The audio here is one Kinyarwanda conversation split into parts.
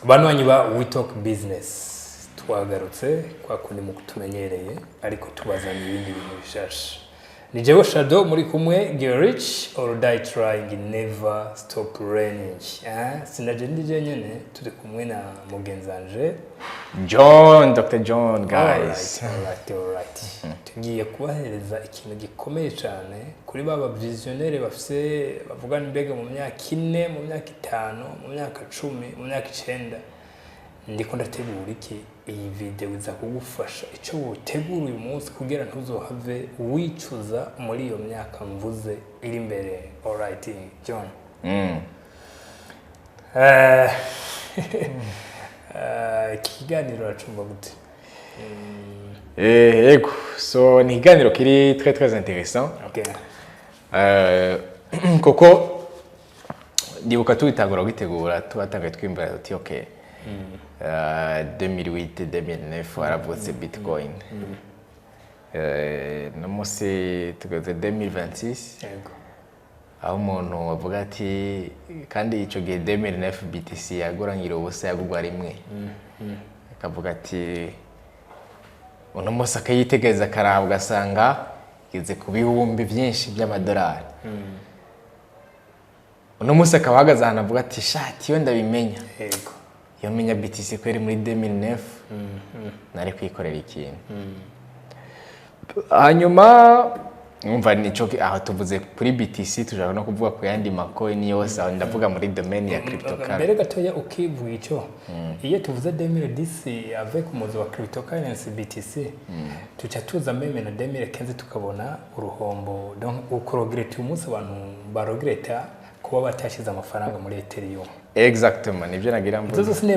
Banwanyi ba We Talk Business twagarutse kwa kundi mu kutumenyereye ariko tubazanye ibindi bintu bishasha. Ni jewe Shadow muri kumwe Get Rich or Die Trying Never Stop Learning. Sinaje ndije nyene turi kumwe na mugenzanje John, Dr. John, guys. Alright. Tugiye kubahereza ikintu gikomeye cyane kuri baba visionnaire bafise bavuga mbega mu myaka 4, mu myaka 5, mu myaka 10, mu myaka 9. Ndiko ndategura iki iyi video iza kugufasha ico wotegura uyu munsi kugira ntuzohave wicuza muri iyo myaka mvuze iri imbere. Alright, John. Kiganiro racumba gute? Yego, so ni kiganiro kiri très intéressant. Okay. Koko ndibuka twitangura gutegura tubatangaye twimbara uti okay. 2008 2009 waravutse Bitcoin. No musi tugeze 2026. Yego. Aho umuntu wavuga ati kandi ico gihe 2009 BTC yagoranyira ubusa yagugwa rimwe. Akavuga ati uno musi akayitegeza karabwa gasanga gize ku bihumbi byinshi by'amadolari. Uno musi akabahagaze ahantu avuga ati shati yo ndabimenya. Yego. Yo menya BTC kweri muri 2009 nari kwikorera ikintu. Hanyuma umva nico aho tuvuze kuri BTC tujana no kuvuga ku yandi macoin yose aho ndavuga muri domain ya cryptocurrency. Mbere gatoya ukivuga ico iyo tuvuze 2010 avec umuzo wa cryptocurrency BTC tuca tuza meme na 2015 tukabona uruhombo donc ukorogrete umunsi abantu barogreta kuba batashize amafaranga muri Ethereum. Exactement, nibyo nagira mvuze. Zozo ni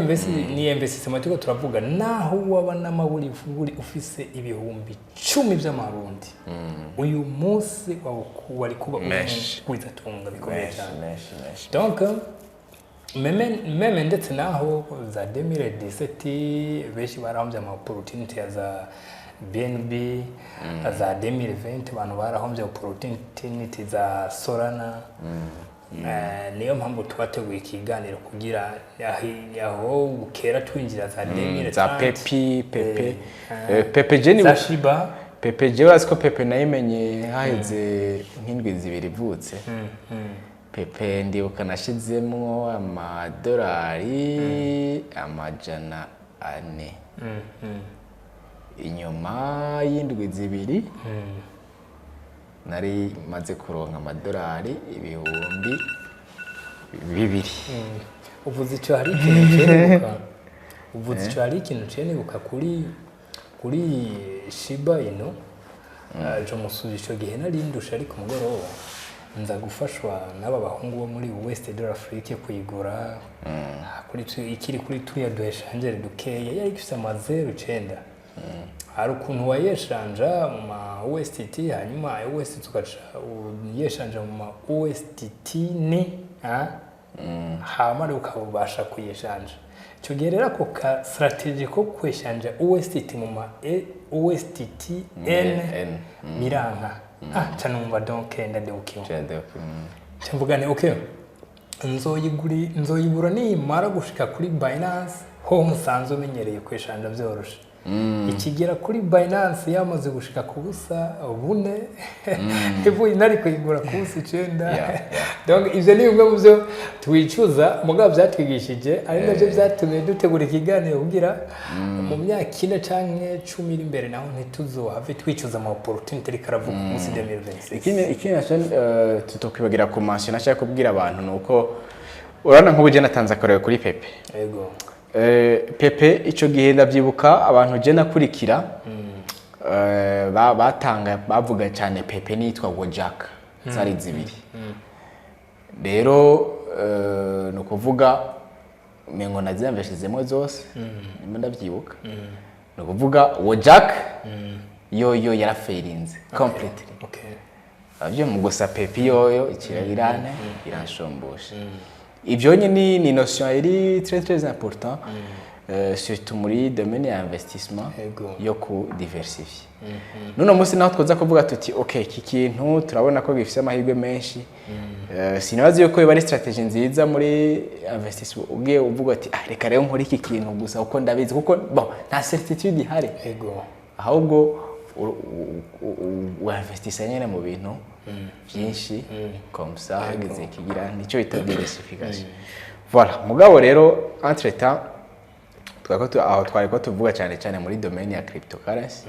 investment tuko turavuga naho wabana maburi ufise ibihumbi 10 by'amarundi. Uyu munsi wari kuba kwizatunga bikomeye cyane. Donc meme ndetse naho za 2017 beshi barahombye ama opportunity za BNB za 2020 abantu barahombye opportunity za Solana. Niyo mpamvu twateguye ikiganiro kugira yaho ukera twinjira za 2030 za Pepe Jenny za Shiba Pepe je wasiko Pepe nayimenye haheze nk'indwi zibiri ivutse. Pepe ndibuka nashizemo amadolari amajana 4 inyuma y'indwi zibiri nari maze kuronka amadolari ibihumbi 2. uvuze ico hari ikintu cyenebuka uvuze ico hari ikintu cyenebuka kuri Shiba ino jo musubisho gihe nari ndusha ariko mugoroba nza gufashwa n'aba bahungu bo muri West Africa kuyigura kuri ikiri kuri tuya duheshangere dukeya yari gifite amazeru 9. Hari ukuntu wayeshanja mu ma USDT hanyuma USDT tugaca yeshanja mu ma USDT ni hamara ukabasha kuyeshanja cyo gerera ko ka strategy ko kweshanja USDT mu ma USDT N miranka canumva donc ndade ukiyo cyambugane okay nzoyigura ni mara gushika kuri Binance ho musanzo menyereye kweshanja byoroshe. Ikigera kuri Binance yamaze gushika ku busa 4 ivu inari kuyigura ku busa 9. Donc ivyo ni bimwe mu byo twicuza mugabo byatwigishije ari navyo byatumye dutegura ikiganiro kugira mu myaka 4 canke 10 iri imbere naho ntituzohave twicuza ama opportunity rikaravuga ku munsi 2026. Ikindi nacyo tutokwibagira ku mention nashaka kubwira abantu nuko urana nk'ubuje natanze akorewe kuri Pepe. Yego. Pepe ico gihe ndavyibuka abantu je nakurikira batanga bavuga cyane Pepe nitwa Wojak zari zibiri. Rero no kuvuga mengo naziyambeshizemo zose ndavyibuka. No kuvuga Wojak yo yarafeirinze completely. Okay. Avyo mu gusa Pepe yo ikirabirane iranshomboje. Ibyo ni notion iri très important surtout muri domaine ya investissement Ego. yo ku diversifier none munsi naho twoza kuvuga tuti okay iki kintu turabona ko gifite amahirwe menshi sinabazi yuko biba ari strategy nziza muri investissement ugiye uvuga ati reka rero nkora iki kintu gusa uko ndabizi kuko bon nta certitude ihari Ego. ahubwo uinvestisa nyene mu bintu byinshi comme ça hageze kigira nico bita diversification voilà mugabo rero entre temps aho twari ko tuvuga cyane muri domaine ya cryptocurrency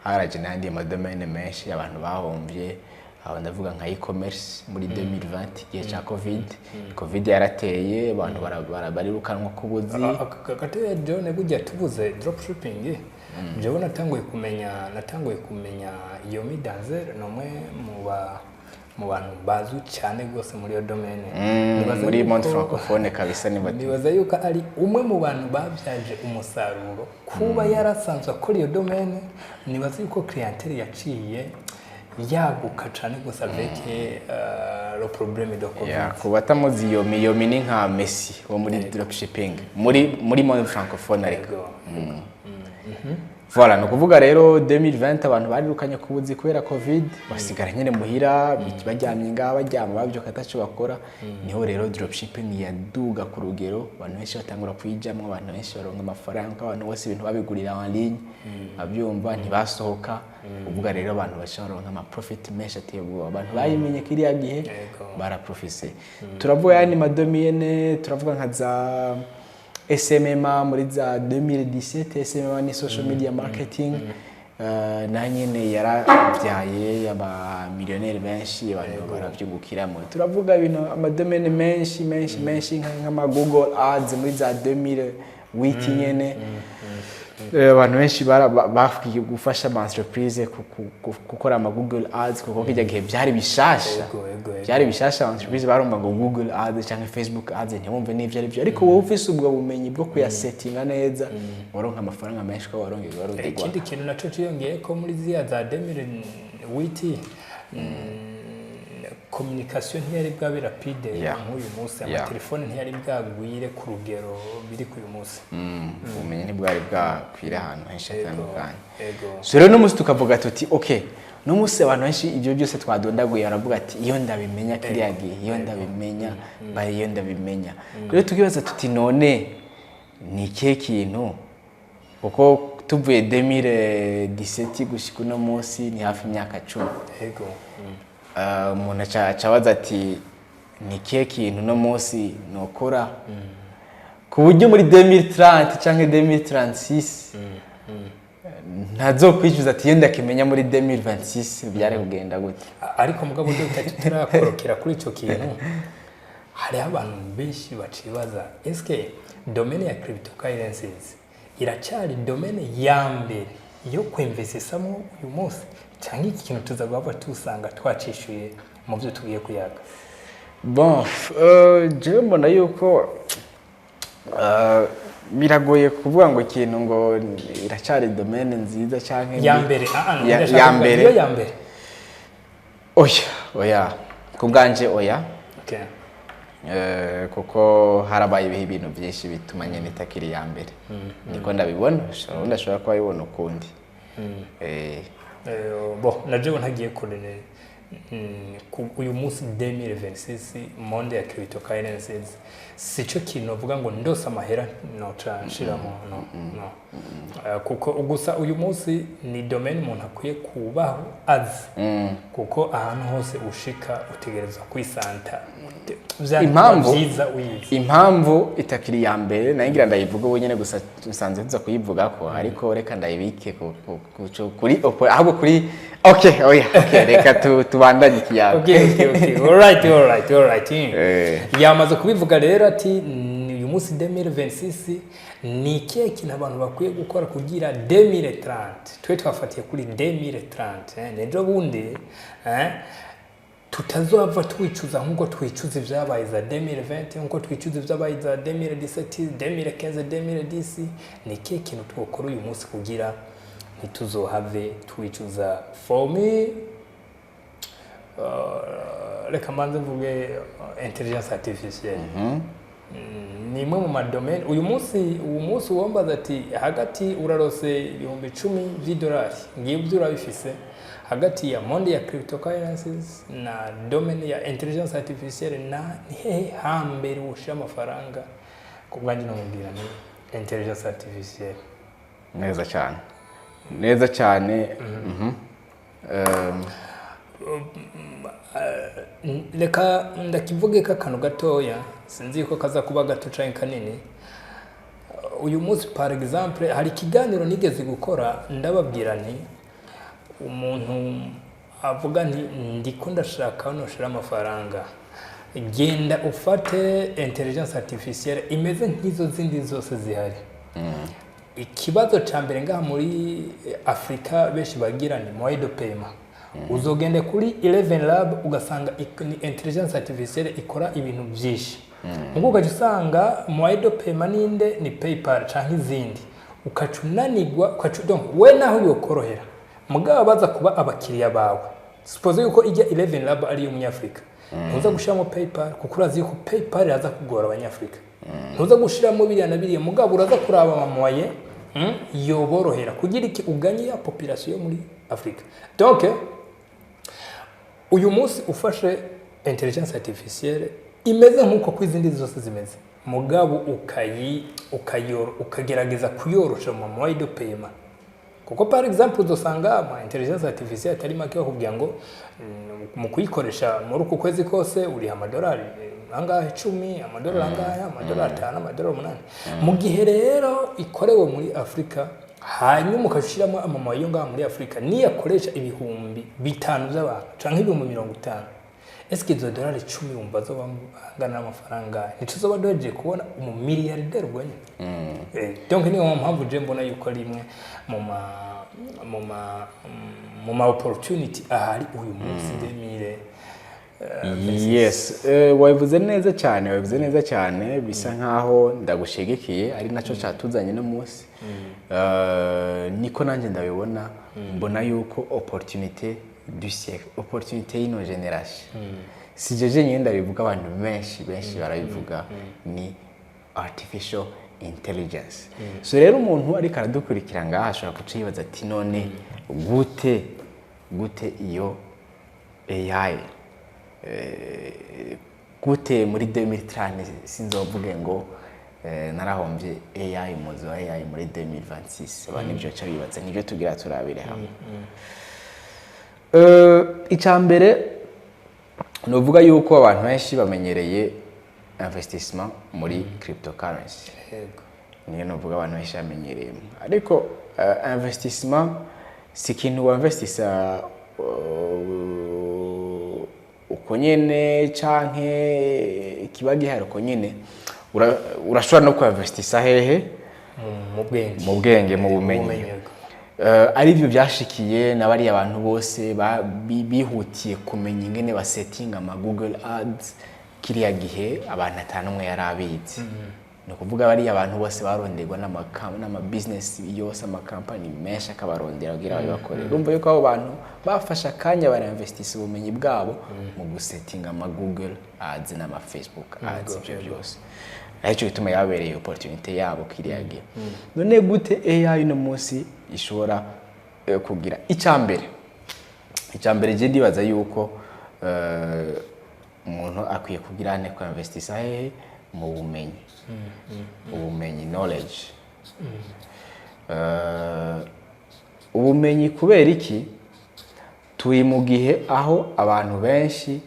haraje n'andi domaine menshi abantu bahomvye aho ndavuga nka e-commerce muri 2020 gihe cha covid yarateye abantu barirukanwa kubuzi akateye John gujya tubuze dropshipping jewe natanguye kumenya iyo midanze nomwe mu bantu bazwi cyane gose muri yo domaine muri monde francophone kabisa nibaza yuko ari umwe mu bantu babyaje umusaruro kuba yarasanzwe akora iyo domaine nibaza yuko clientele yaciye yaguka cyane gose avec le problème de covid kuba tamuzi iyo ni nka Messi wo muri dropshipping muri monde francophone ariko voilà no kuvuga rero 2020 abantu barirukanye kubuzi kubera covid basigara nyene muhira bajyamye bajyama babyo katacho bakora niho rero dropshipping yaduga ku rugero abantu benshi batangura kwijamwe abantu benshi baronka amafaranga abantu bose ibintu babigurira en ligne abyumva ntibasohoka uvuga rero abantu basharonka ama profit menshi atebwa abantu bayimenye kiriya gihe baraprofise turavuga yani madomaine turavuga nka za SMMA muri za 2017 SMMA ni social media marketing na nyene yaravyaye aba millionaire benshi abantu baravyungukiramo turavuga ibintu amadomaine menshi nka Google Ads muri za 2008 nyene abantu benshi bafukiye gufasha ama entreprise gukora ama Google Ads kuko kijya gihe byari bishasha entreprise barumva ngo Google Ads cyangwa Facebook Ads ntibumve n'ivyo ari byo ariko wowe ufise ubwo bumenyi bwo kuyasettinga neza waronka amafaranga menshi ko warongera warudigwa ikindi kintu naco ciyongeye ko muri ziya za 2008 communication ntiyari bwabe rapide nk'uyu munsi amatelefone ntiyari bwagwire ku rugero biri ku uyu munsi ubumenyi ntibwari bwakwira ahantu henshi hatandukanye so rero n'umunsi tukavuga tuti okay n'umunsi abantu benshi ibyo byose twadondaguye baravuga ati iyo ndabimenya kiriya gihe iyo ndabimenya rero tukibaza tuti none ni ikihe kintu kuko tuvuye 2017 gushika uno munsi ni hafi imyaka 10 umuntu acabaza ati ni ikihe kintu no munsi nokora ku buryo muri 2030 cyangwa 2036 ntazokwicuza ati yenda kimenya muri 2026 byari kugenda gute ariko mugabo turakorokera kuri ico kintu hari abantu benshi bacibaza eske domaine ya cryptocurrencies iracyari domaine ya mbere yo kwinvestisamo uyu munsi cyangwa iki kintu tuzagaba tusanga twacishuye mu byo tugiye kuyaga bon je mbona yuko biragoye kuvuga ngo ikintu ngo iracyari domaine nziza cyangwa ya mbere ya mbere ya mbere oya kubganje oya okay kuko harabaye ibihe ibintu byinshi bituma nyene itakiri ya mbere niko ndabibona ndashobora ko ayibona ukundi bo naje ntagiye kurene uyu munsi 2026 monde ya cryptocurrencies sico kintu uvuga ngo ndose amahera no transhiramo no kuko ugusa uyu munsi ni domaine umuntu akwiye kubaho azi kuko ahantu hose ushika utegereza kwisanta impamvu itakiri ya mbere nayigira ndayivuga wenyene gusa nsanze tuza kuyivuga ko ariko reka ndayibike kuri ahubwo kuri okay reka tubandanye ikiyago okay all right yamaze kubivuga rero ati uyu munsi 2026 ni ikihe kintu abantu bakwiye gukora kugira 2030 twe twafatiye kuri 2030 nejo bundi tutazova twicuza nkuko twicuza ibyabaye za 2020 nkuko twicuza ibyabaye za 2017 2015 2010 ni ikihe kintu twokora uyu munsi kugira ntituzohave twicuza for me reka manze mvuge intelligence artificielle ni imwe mu madomene uyu munsi uwombaza ati hagati urarose $10,000 vy'idolari ngibyo urabifise hagati ya monde ya cryptocurrencies na domaine ya intelligence artificielle na hehe hambere ushira amafaranga kubwanjye no mubwira ni intelligence artificielle. Neza cyane reka ndakivuge k'akantu gatoya sinzi ko kaza kuba gato canke kanini. Uyu munsi par exemple hari ikiganiro nigeze gukora ndababwira nti umuntu avuga nti ndiko ndashaka noshira amafaranga genda ufate intelligence artificielle imeze nk'izo zindi zose zihari. Ikibazo ca mbere ngaha muri Afrika benshi bagira ni moyen de paiement. Uzogende kuri 11 lab ugasanga ni intelligence artificielle ikora ibintu byinshi. Mugo usanga moyen de paiement ninde ni PayPal canke izindi ukacunanirwa donc we naho yokorohera mugabo baza kuba abakiriya bawe. Suppose yuko ijya 11 lab ari umunyafrika ntuza gushiramo PayPal kuko urazi yuko PayPal yaza kugora abanyafrika. Ntuza gushiramo biriya na biriya mugabo uraza kuraba amamoye yoborohera kugira iki uganye ya population muri Afrika. Donc uyu munsi ufashe intelligence artificielle imeze nkuko kwizindi zose zimeze mugabo ukagerageza kuyorosha mu moyen de paiement. Kuko par exemple uzosanga ma intelligence artificielle atari make bakubwira ngo mu kuyikoresha muri uku kwezi kose uri amadolari angahe 10 amadolari angahe amadolari 5 amadolari 8 mu gihe rero ikorewe muri Afrika hanyuma ukashiramo amamoyo ngaha muri Afrika ni yakoresha ibihumbi 5 by'abantu canke ibihumbi 50. Eske izo dolari 10 umva zo bangana amafaranga ntizoba doje kubona umumiliyarderi ubonye. Donc niyo mpamvu je mbona yuko ari imwe mu ma opportunity ahari uyu munsi 2000. Yes, wabivuze neza cyane bisa nkaho ndagushigikiye ari naco catuzanye no munsi. Niko nanje ndabibona mbona yuko opportunité du siècle, opportunité y'ino génération. Si jeje nyine ndabivuga abantu benshi barabivuga ni artificial intelligence. So rero umuntu ari karadukurikira ngaha ashobora kucibaza ati none gute iyo AI gute muri 2030 sinzovuge ngo narahombye AI muzo AI muri 2026 abantu ibyo cyo bibaza nibyo tugira turabire hamwe. Icambere novuga yuko abantu benshi bamenyereye investissement muri cryptocurrency. Niyo novuga abantu benshi bamenyereye ariko investissement si kintu investissa uko nyene canke kiba gihari uko nyene urashobora no kuinvestissa hehe mu bwenge mu bumenyi. Ari byo byashikiye nabari abantu bose bihutiye kumenya ingene ba setting ama Google Ads kiriya gihe abantu atanumwe yarabizi. No kuvuga bari abantu bose baronderwa n'ama business yose ama company menshi akabarondera kugira babikore. Urumva yuko abo bantu bafasha kanya bara investissa ubumenyi bwabo mu gusetting ama Google Ads n'ama Facebook Ads byose. Ahicho gituma yabereye opportunity yabo kiriya gihe. None gute AI no munsi ishobora kugira icambere je ndibaza yuko umuntu akwiye kugira ane ko investissa hehe mu bumenyi. Ubumenyi knowledge. Ubumenyi kubera iki turi mu gihe aho abantu benshi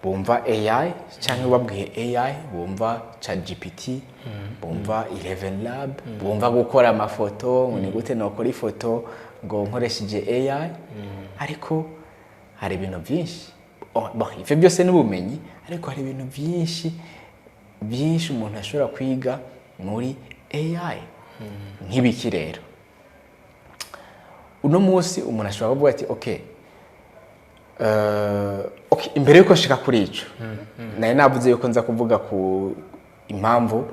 bumva AI cyangwa babwiye AI bumva ChatGPT bumva 11 lab bumva gukora amafoto ni gute nokora ifoto ngo nkoresheje AI ariko hari ibintu byinshi ife byose n'ubumenyi ariko hari ibintu byinshi umuntu ashobora kwiga muri AI nk'ibiki rero uno munsi umuntu ashobora kuvuga ati okay imbere yuko shika kuri ico naye navuze yuko nza kuvuga ku impamvu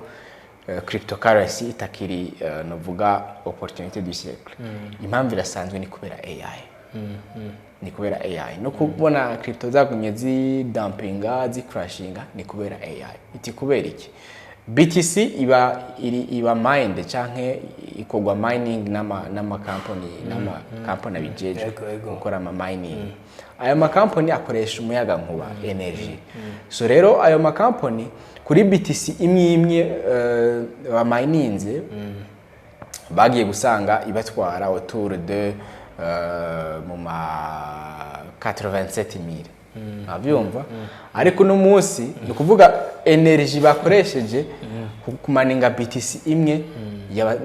cryptocurrency itakiri novuga opportunité du siècle. Impamvu irasanzwe ni kubera AI. Ni kubera AI. No kubona crypto zagumye zi dumpinga zi crashinga ni kubera AI. Iti kubera iki? BTC iba mined canke ikorwa mining n'ama company abijeje gukora ama mining. Ayo ma company akoresha umuyaga nkuba energy. So rero ayo ma company kuri BTC imwe ba mininze bagiye gusanga ibatwara autour de mu ma 87,000. Abyumva ariko no munsi no kuvuga energy bakoresheje kumaninga BTC imwe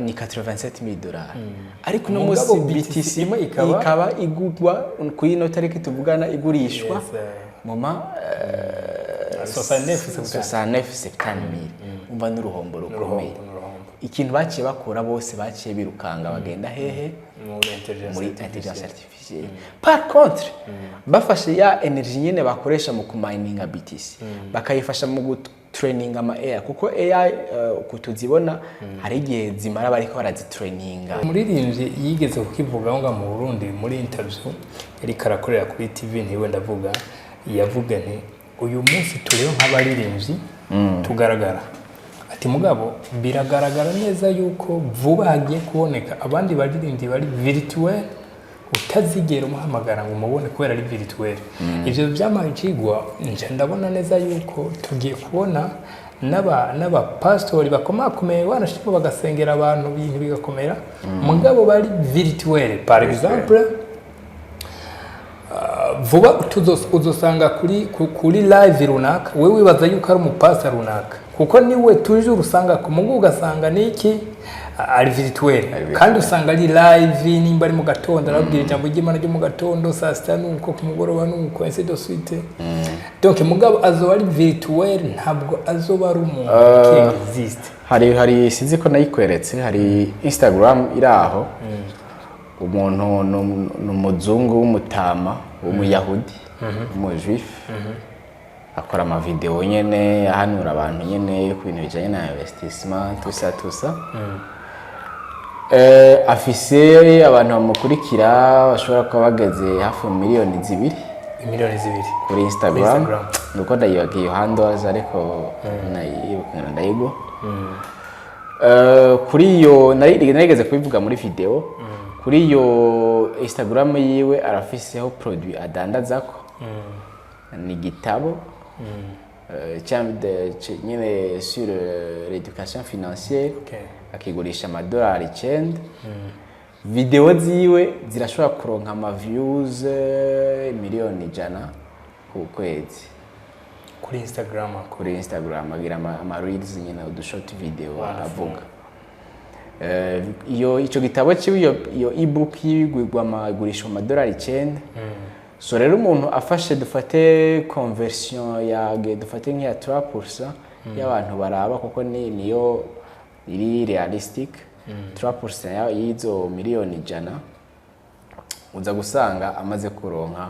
ni $87,000. Ariko no munsi BTC ikaba igurwa kuri no tariki tuvugana igurishwa mu ma 69,000. Umva n'uruhombo rukomeye. Ikintu baciye bakora bose baciye birukanga bagenda hehe muri intelligence artificielle. Par contre bafashe ya energy nyene bakoresha mu kumininga BTC bakayifasha mu training ama AI kuko AI kutuzibona hari igihe zimara bariko barazitraininga. Umuririmbyi yigeze kukivuga ngo mu Burundi muri interview yari karakorera kuri TV ntiwe ndavuga yavuga nti uyu munsi turiho nk'abaririmbyi tugaragara ati mugabo biragaragara neza yuko vuba hagiye kuboneka abandi baririmbyi bari virtuel utazigera umuhamagara ngo mubone kubera ari virtuel. Ivyo byamaye cigwa nje ndabona neza yuko tugiye kubona n'aba pastori bakomakomeye wanashimo bagasengera abantu bintu bigakomera mugabo bari virtuel. Par exemple vuba uzosanga kuri live runaka wewe wibaza yuko ari umupastor runaka kuko niwe tuje urusanga ku mugu ugasanga niki ari virtuel kandi usanga ari live nimba ari mu gatondo arabwira ijambo ry'Imana ryo mu gatondo saa sita nuko ku mugoroba nuko ainsi de suite. Donc mugabo azoba ari virtuel ntabwo azoba ari umuntu qui existe. Hari sinzi ko nayikweretse hari Instagram iraho umuntu n'umuzungu w'umutama w'umuyahudi umujwif akora ama video nyene ahanura abantu nyene ku bintu bijanye na investissement tusa afise abantu bamukurikira bashobora kuba bageze hafi miliyoni 2 kuri Instagram nuko ndayibagiye handles ariko nayibukana ndayigo kuri iyo narigeze kubivuga muri video kuri iyo Instagram yiwe arafiseho produit adandazako ni gitabo nyine sur l'éducation financière akigurisha amadolari 9. Video ziwe zirashobora kuronka ama views miliyoni 100 ku kwezi kuri Instagram agira ama reels nyine udushort video avuga. Ico gitabo ciwe iyo ebook yigurwa amagurisha amadolari 9. So rero umuntu afashe dufate conversion yage dufate nk'iya 3% y'abantu baraba kuko niyo iri realistic 3% y'izo miliyoni 100 uza gusanga amaze kuronka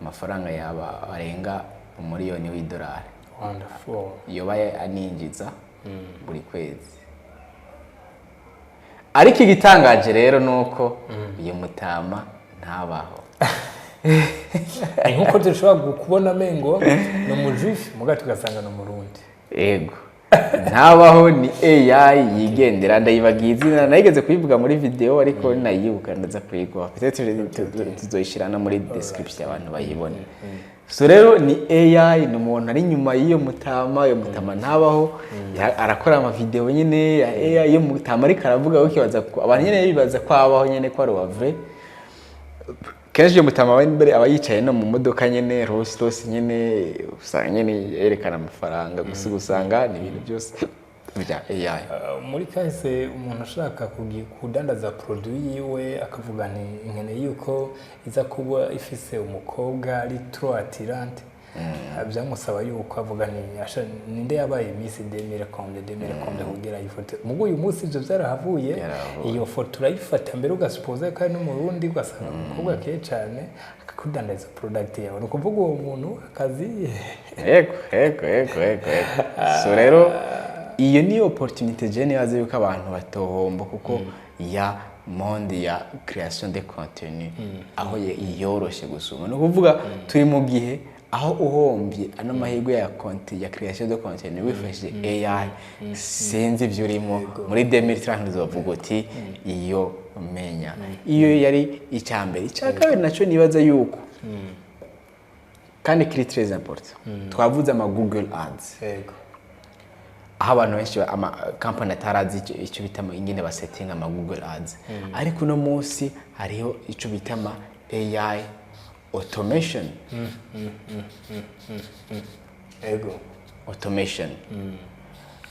amafaranga yaba arenga umiliyoni w'idolari. Wonderful. Iyo baye aninjiza buri kwezi. Ariko igitangaje rero nuko iyo mutama ntabaho. Nkuko dushobora kubona mengo no mujif mugati ugasanga no murundi. Ego. Ntabaho ni AI yigendera ndayibagiye izina nayigeze kuyivuga muri video ariko nayibuka ndaza kuyigwa. Peut-être tuzoyishirana muri description abantu bayibone. So rero ni AI ni umuntu ari nyuma y'iyo mutama yo mutama ntabaho arakora ama video nyene ya AI yo mutama ariko aravuga ko kibaza abantu nyene bibaza kwabaho nyene ko ari wa vrai. Kenshi yo mutama w'imbere aba yicaye no mu modoka nyene Rolls nyene usanga nyene yerekana amafaranga gusanga ni ibintu byose bya AI. Muri kahise umuntu ashaka kudandaza produit yiwe akavuga nti nkene yuko iza kuba ifise umukobwa ari trop attirant byamusaba yuko avuga ninde yabaye Miss 2000 kugira ifoto mugo uyu munsi ivyo byarahavuye iyo foto urayifata mbere ugasupoza kandi no mu Burundi ugasanga umukobwa keye cyane akakudandaza product yawe no kuvuga uwo muntu akazi ego so rero iyo ni opportunity jene yaze yuko abantu batohomba kuko ya monde ya création de contenu aho yoroshe gusuma no kuvuga turi mu gihe aho uhombye ano mahirwe ya content ya création de contenu wifashishije AI sinzi ibyo urimo muri 2030 uzovuga uti iyo umenya iyo yari icyambere icyakabiri nacyo nibaza yuko kandi kiri très important twavuze ama Google Ads aho abantu benshi ama company atarazi icyo bitama ingene ba setting ama Google Ads ariko no munsi hariho icyo bitama AI automation automation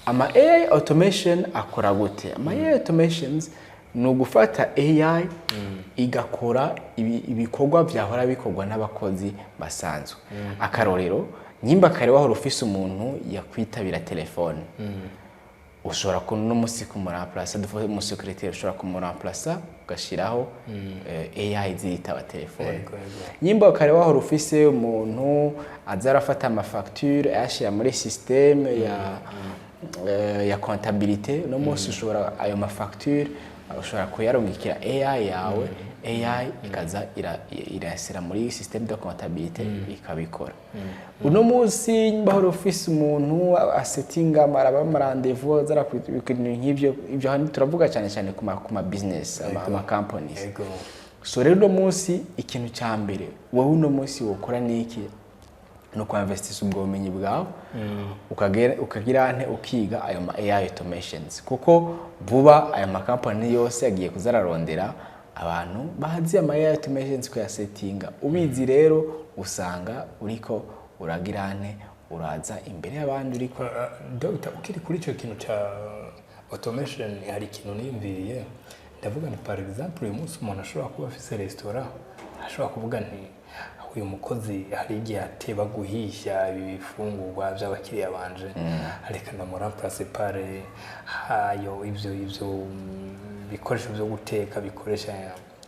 ama AI automation akora gute ama AI automations ni ugufata AI igakora ibikorwa byahora bikorwa n'abakozi basanzwe akarorero nyimba kare wahora ufise umuntu yakwitabira telefone ushobora kuno musi kumuremplacer duvuye mu secrétaire ushobora kumuremplacer ugashiraho AI zitaba telefone nyimba kare wahora ufise umuntu azarafata ama facture ashira muri système ya comptabilité no musi ushobora ayo ma facture ushobora kuyarungikira AI yawe AI ikaza irasira muri système de comptabilité ikabikora uno munsi bahora office umuntu asettinga maraba rendez-vous zara nk'ibyo hano turavuga cyane kuma business ama companies so rero uno munsi ikintu cya mbere wowe uno munsi wokora niki no kuinvestis ubwo bumenyi bwawe ukagira nte ukiga ayo AI automations kuko vuba ayo company yose yagiye kuzararondera abantu bahazi ama AI automations ku settinga ubizi rero usanga uriko uragira nte uraza imbere y'abandi uriko Dr. ukiri kuri cyo kintu cha automation hari kintu nimbiye ndavuga ni par exemple uyu munsi umuntu ashobora kuba afise restaurant ashobora kuvuga nti uyu mukozi hari igihe ateba guhisha ibifungurwa by'abakiriya banje areka ndamuremplacer par hayo ivyo bikoresho byo guteka bikoresha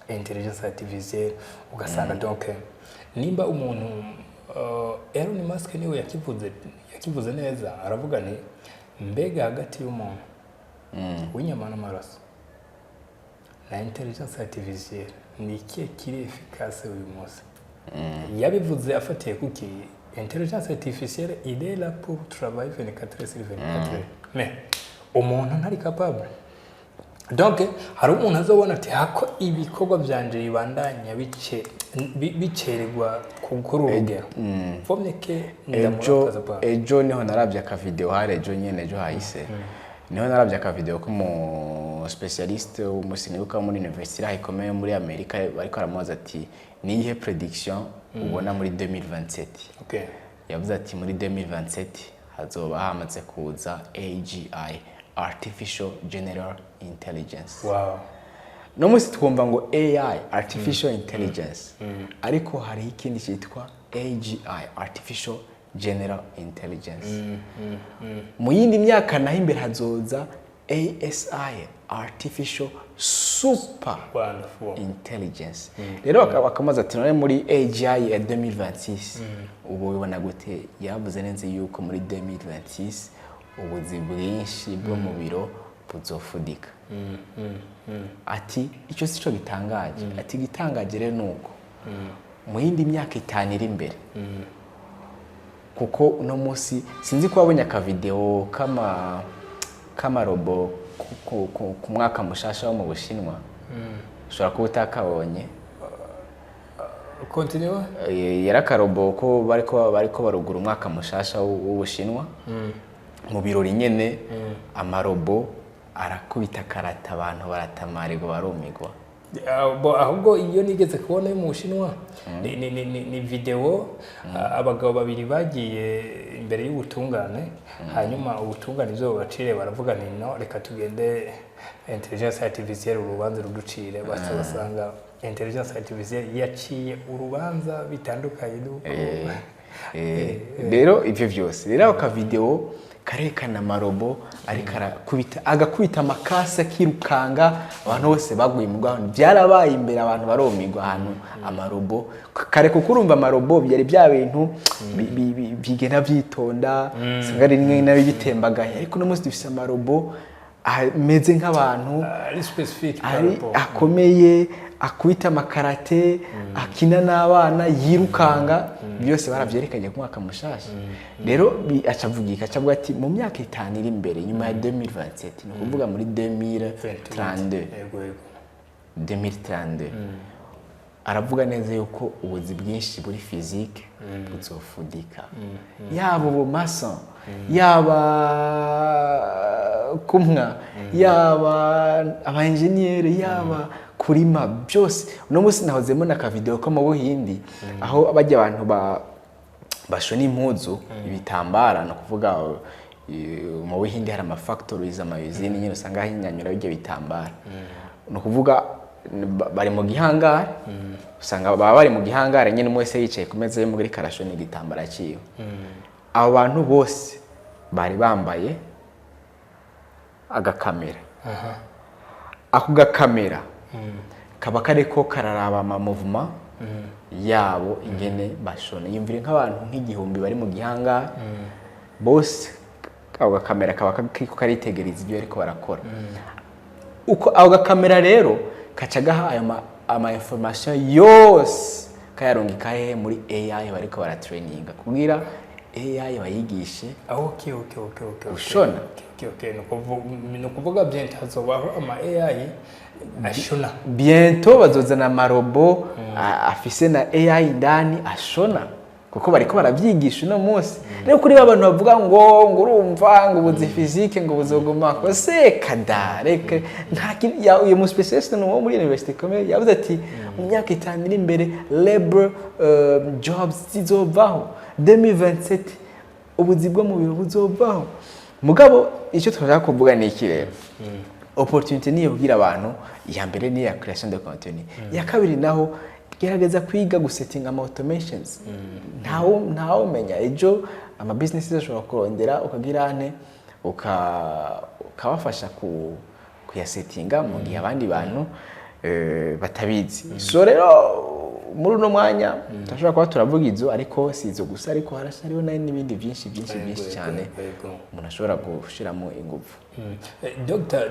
intelligence artificielle ugasanga donc nimba umuntu Elon Musk niwe yakivuze neza aravuga ni mbega hagati y'umuntu w'inyama n'amaraso na intelligence artificielle ni ikihe kiri efficace uyu munsi yabivuze afatiye kuki intelligence artificielle il est là pour travailler 24/24 mais umuntu ntari capable donc hari umuntu azobona ati hako ibikorwa byanje bibandanya bicererwa kugura urugero vomeke ejo niho narabye aka video hare ejo nyene ejo hahise niho narabye aka video ko mu specialiste w'umusinibuka muri university ikomeye muri Amerika bariko aramubaza ati niyihe prediction ubona muri 2027 yavuze ati muri 2027 hazoba hamaze kuza AGI Artificial General Intelligence. Wow. No musi twumva ngo AI Artificial Intelligence ariko hari ikindi cyitwa AGI Artificial General Intelligence. Mu yindi myaka naho imbere hazoza ASI Artificial Super Intelligence. Rero bakamaza ati none muri AGI ya 2026 ubu bibona gute yavuze neza yuko muri 2026 ubuzi bwinshi bwo mu biro buzofudika ati icyo sico gitangaje ati gitangaje rero nuko mu yindi myaka 5 iri imbere kuko uno munsi sinzi ko wabonye aka video kama robo ku mwaka mushasha wo mu Bushinwa ushobora kuba utakabonye continue yarakarobo ko bariko barugura umwaka mushasha w'Ubushinwa mu birori nyene amarobo arakubita karata abantu baratamarego barumigwa ahubwo iyo nigeze kubona yo mu Bushinwa ni video abagabo babiri bagiye imbere y'ubutungane hanyuma ubutungane byo bacire baravuga ni no reka tugende intelligence artificielle urubanza ruducire basanga intelligence artificielle yaciye urubanza bitandukanye nuko rero ivyo vyose rero aka video karekana marobo ariko agakubita amakasi akirukanga abantu bose baguye mu Rwanda byarabaye imbere abantu baromigwa ahantu amarobo kare kukurumva amarobo byari bya bintu bigena byitonda sangari rimwe nabi bitembagaye ariko no munsi dufise amarobo ameze nk'abantu ari specific ari akomeye akubita amakarate akina n'abana yirukanga byose baravyerekanye ku mwaka mushasha rero acavugika acavuga ati mu myaka 5 iri imbere nyuma ya 2027 ni kuvuga muri 2032 aravuga neza yuko ubuzi bwinshi buri physique buzofudika yaba ubumaso yaba kumwa yaba aba engineer yaba kurima byose uno munsi nahozemo na ka video ko mu Buhindi aho bajya abantu bashona impuzu ibitambara no kuvuga mu Buhindi hari ama factories ama usine nyine usanga hinyanyura bijye bitambara no kuvuga bari mu gihangara usanga baba bari mu gihangara nyine umwese yicaye ku meza yo muri karashoni igitambara ciwe abo bantu bose bari bambaye agakamera ako gakamera kaba kareko kararaba ama movement yabo ingene bashona yumvire nk'abantu nk'igihumbi bari mu gihangara bose ako gakamera kaba karitegereza ibyo ariko barakora uko ako gakamera rero kacagaha ama information yose kayarungika he muri AI bariko bara training kugira AI bayigishe okay ushona no kuvuga bientôt hazobaho ama AI ashona bientôt bazozana amarobo afise na AI ndani ashona kuko bariko baravyigisha no munsi rero kuri abantu bavuga ngo urumva ngo ubuzi physique ngo buzoguma ko se kadareke nta uyu mu specialist no muri university komeye yavuze ati mu myaka 5 iri imbere labor jobs zizovaho 2027 ubuzi bwo mu biro buzovaho mugabo icyo twashaka kuvuga ni iki rero opportunity niyo kugira abantu ya mbere ni ya creation de contenu ya kabiri naho gerageza kwiga gusetting ama automations ntawo umenya ejo ama businesses ashobora kurondera ukagira ane ukabafasha kuyasettinga mu gihe abandi bantu batabizi so rero muri uno mwanya tashobora kuba turavuga izo ariko sizo gusa ariko harashariho n'ibindi byinshi cyane umuntu ashobora gushiramo ingufu Dr.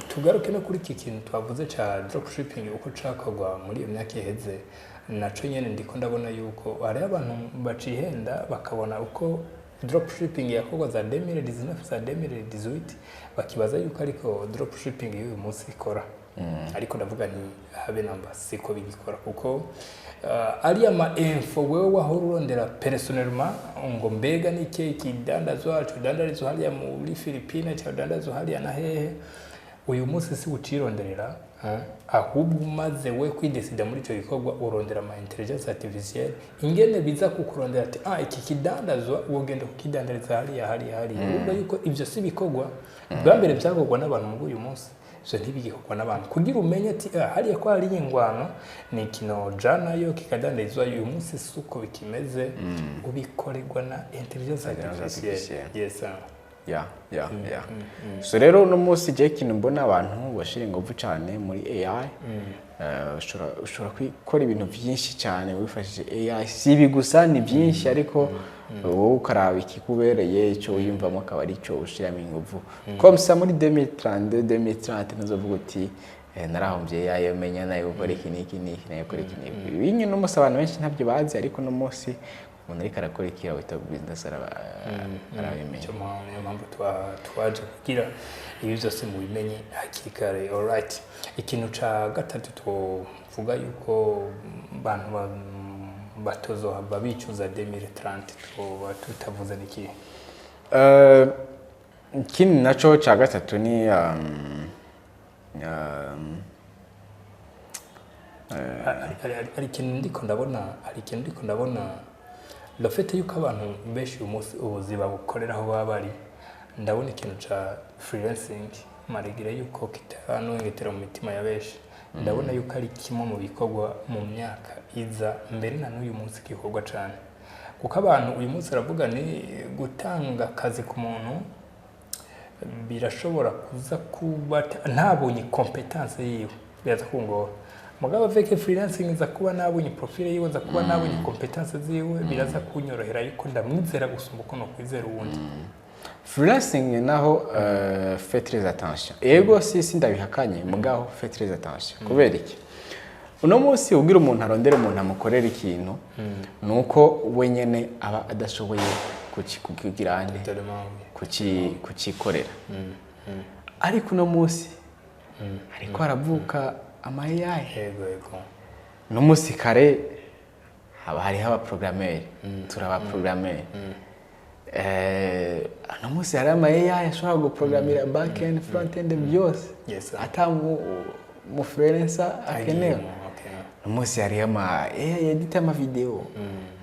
tugaruke no kuri iki kintu twavuze cha dropshipping uko cakagwa muri iyo myaka iheze naco nyene ndiko ndabona yuko hari abantu bacihenda bakabona uko dropshipping yakogwa za 2019 za 2018 bakibaza yuko ariko dropshipping y'uyu munsi ikora ariko ndavuga ni habe namba siko bigikora kuko ari ama info wewe wahora urondera personnellement ngo mbega ni keki dandazo wacu dandarizo hali muri Philippines cyangwa dandazo hali na hehe uyu munsi si ucironderera ahubwo maze we kwidesida muri cyo gikorwa urondera ama intelligence artificielle ingene biza kukurondera ati iki kidandazo wogenda kukidandariza hali urumva yuko ivyo si bikorwa bwa mbere byagogwa n'abantu mu uyu munsi so ntibigikogwa n'abantu kugira umenye ati hariya ko hari ingwano ni kino jana yo kikadandarizwa uyu munsi suko bikimeze ubikorerwa na intelligence artificielle yes yeah so rero no munsi je kintu mbona abantu bashira ingufu cyane muri AI ushobora kwikora ibintu byinshi cyane wifashishije AI sibi gusa ni byinshi ariko wowe ukaraba ikikubereye cyo uyumvamo akaba ari cyo ushiramo ingufu komsa muri 2030 nazovuga uti narahombye AI menya nayo gukora iki niki nayo gukora iki niki binyu no musa abantu benshi ntabyo bazi ariko no munsi umuntu ariko arakora iki wita business arabimenya cyo mpamvu twaje kugira ibi byose mu bimenye hakiri kare alright ikintu ca gatatu tuvuga yuko bantu batozo babicuza 2030 tutavuze niki kini naco ca gatatu ni hari ikintu ndiko ndabona le fait yuko abantu benshi umunsi ubuziba bukoreraho babari ndabona ikintu ca freelancing marigire yuko kitanongetera mu mitima ya benshi ndabona yuko ari kimwe mu bikorwa mu myaka iza mbere na n'uyu munsi gikorwa cyane kuko abantu uyu munsi aravuga ni gutanga akazi ku muntu birashobora kuza kuba ntabonye competence yiwe byaza kungora mugabo avec freelancing za kuba nabonye profile yiwe za kuba nabonye competence ziwe biraza kunyorohera yuko ndamwizera gusumba uko no kwizera uwundi freelancing naho faites très attention ego si ndabihakanye mugaho faites très attention kubera iki uno munsi ugira umuntu arondera umuntu amukorera ikintu nuko we nyene aba adashoboye kukigirane kukikorera ariko uno munsi ariko aravuka ama AI yego no munsi kare haba hari aba programmer turaba programmer no munsi hari ama AI ashobora guprogramira back end front end byose ata mu freelancer akenewe no munsi hari ama AI edit ama video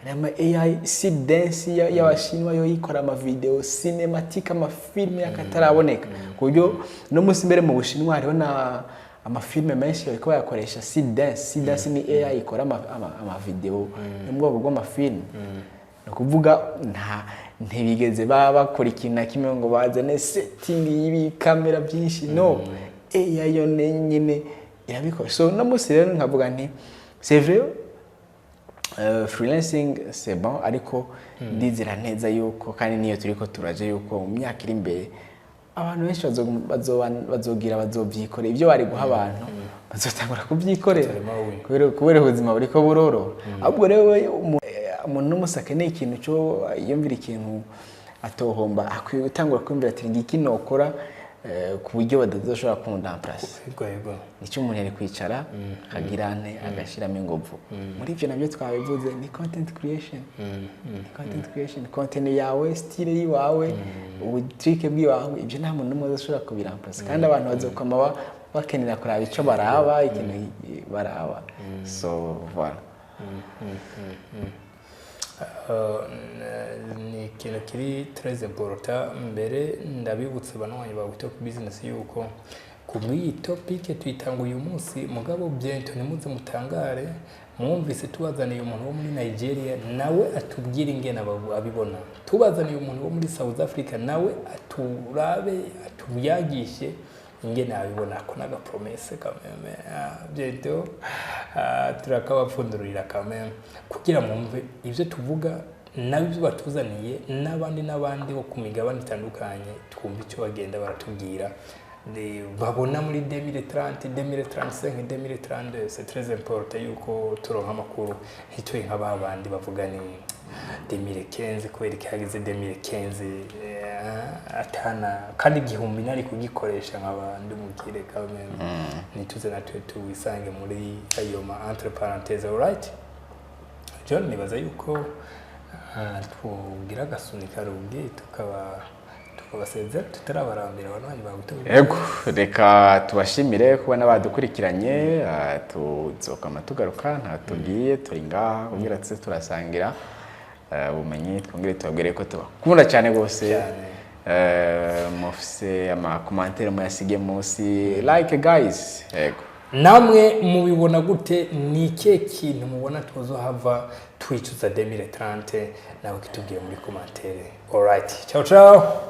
hari ama AI sip dance y'abashinwa yo yikora ama video cinematic ama film yakataraboneka kuburyo no munsi mbere mu Bushinwa hariho na amafilme menshi bariko bayakoresha sip dance ni AI ikora ama video n'ubwo bw'amafilme no kuvuga ntibigeze bakora ikintu na kimwe ngo bazane setting y'ibi kamera byinshi no AI yo nyine irabikora so no munsi rero nkavuga nti c'est vrai freelancing c'est bon ariko ndizira neza yuko kandi niyo turiko turaje yuko mu myaka iri imbere abantu benshi bazogira bazovyikorera ibyo bari guha abantu bazotangura kubyikorera kubera ubuzima buriko buroro ahubwo rero umuntu n'umusake ni ikintu cyo yumvira ikintu atohomba akwiye gutangura kwumvira ati ngiki nokora ku buryo badazoshobora kumudamplace yego nicyo umuntu ari kwicara akagirane agashiramo ingovu muri ivyo nabyo twabivuze ni content creation content yawe style yiwawe ubutrike bwiwawe ibyo nta muntu n'umwe azoshobora kubiramplace kandi abantu bazokoma bakenera kuraba ico baraba ikintu baraba so voilà ni ikintu kiri très important mbere ndabibutse banwanye bagute ku business yuko ku iyi topic tuyitanga uyu munsi mugabo byento nimuze mutangare mwumvise tubazaniye umuntu wo muri Nigeria nawe atubwira ingene abibona tubazaniye umuntu wo muri South Africa nawe aturabe atubyagishe ingene abibona ko naga promesse kameme byento turakabapfundurira kameme kugira mwumve ivyo tuvuga nabyo batuzaniye n'abandi bo ku migabane itandukanye twumva icyo bagenda baratubwira babona muri 2030 2035 2032 c'est très important yuko turonka amakuru hitwe nk'abandi bavuga ni 2015 kubera cyageze 2015 atana kandi igihumbi nari kugikoresha nk'abandi mugire kameme nituze natwe tuwisange muri ayo ma entre parenthèses alright John nibaza yuko tugira gasunika rugi tukabasezera tutarabarambira abantu bagutubira yego reka tubashimire kuba nabadukurikiranye tuzokama tugaruka nta tugiye turi ngaha kugira tse turasangira ubumenyi twongere tubabwire ko tubakunda cyane gose mufise ama commentaire muyasige munsi like guys yego namwe mubibona gute ni ikihe kintu mubona tuzohava twicuza 2030 nawe kitubwiye muri commentaire alright ciao ciao